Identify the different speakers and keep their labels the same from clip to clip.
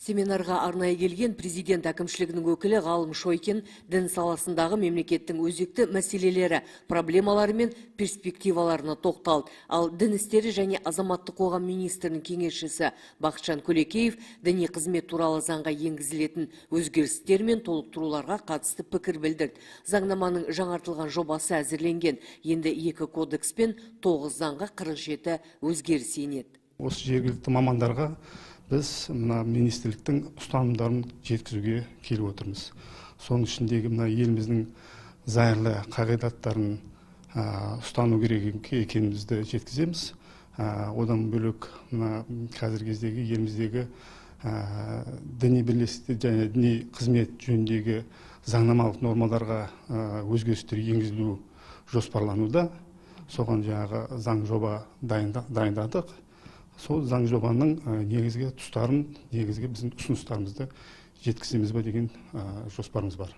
Speaker 1: Семинарға арнайы келген президент әкімшілігінің өкілі Ғалым Шойкин дін саласындағы мемлекеттің өзекті мәселелері, проблемалары мен перспективаларына тоқталды. Ал дін істері және азаматтық қоғам министрінің кеңесшісі Бақытжан Көлекеев діни қызмет туралы заңға енгізілетін өзгерістер мен толықтыруларға қатысты пікір білдірді. Заңнаманың жаңартылған жобасы әзірленген. Енді 2 кодекс пен 9 заңға 47 өзгеріс енеді.
Speaker 2: Осы жергілікті мамандарға біз мына министрліктің ұстанымдарын жеткізуге келіп отырмыз. Соның ішіндегі мына еліміздің зайырлы қағидаттарын ұстану керек екенімізді жеткіземіз. Одан бөлек мына қазіргі кездегі еліміздегі діни бірлестік және діни қызмет жөніндегі заңнамалық нормаларға өзгерістер енгізілу жоспарлануда. Соған жаңағы заң жоба дайындадық. Сол заң жобаның негізгі тұстарын, негізгі біздің ұсыныстарымызды жеткіземіз бе деген жоспарымыз бар.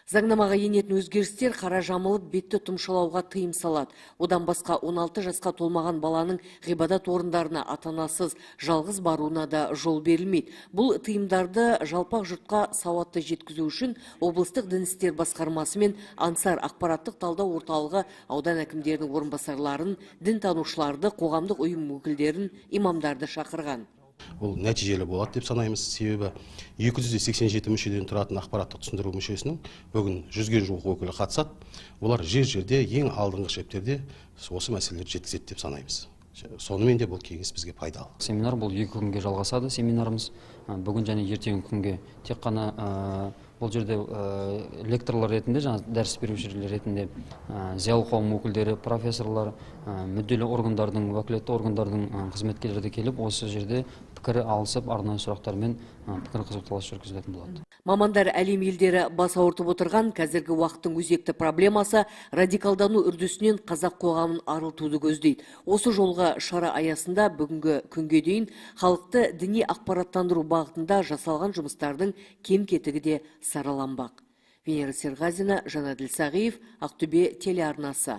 Speaker 1: Заңнамаға енетін өзгерістер қара жамылып бетті тұмшалауға тыйым салады. Одан басқа 16 жасқа толмаған баланың ғибадат орындарына ата-анасыз жалғыз баруына да жол берілмейді. Бұл тыйымдарды жалпақ жұртқа сауатты жеткізу үшін облыстық дін істер басқармасы мен Ансар ақпараттық талдау орталығы аудан әкімдерінің орынбасарларын, дін танушыларды, қоғамдық ұйым өкілдерін, имамдарды шақырған.
Speaker 3: Бұл нәтижелі болады деп санаймыз. Себебі 287 мүшеден тұратын ақпараттық түсіндіру мүшесінің бүгін 100-ге жуық өкілі қатысады. Олар жер-жерде ең алдыңғы шептерде осы мәселелерді жеткізеді деп санаймыз. Сонымен де бұл кеңес бізге пайдалы.
Speaker 4: Семинар бұл 2 күнге жалғасады семинарымыз. Бүгін және ертеңгі күнге тек қана бұл жерде лекторлар ретінде, дәріс берушілер ретінде зиялы қауым өкілдері, профессорлар, мүдделі органдардың, уәкілетті органдардың қызметкерлері келіп, осы жерде пікірі алысып, арнайы сұрақтармен пікір қызықталас жүргізілетін болады.
Speaker 1: Мамандар әлем елдері бас ауыртып отырған қазіргі уақыттың өзекті проблемасы радикалдану үрдісінен қазақ қоғамын арылтуды көздейді. Осы жолға шара аясында бүгінгі күнге дейін халықты діни ақпараттандыру бағытында жасалған жұмыстардың кем-кетігі де сараланбақ. Венера Серғазина, Жанаділ Сағиев, Ақтөбе телеарнасы.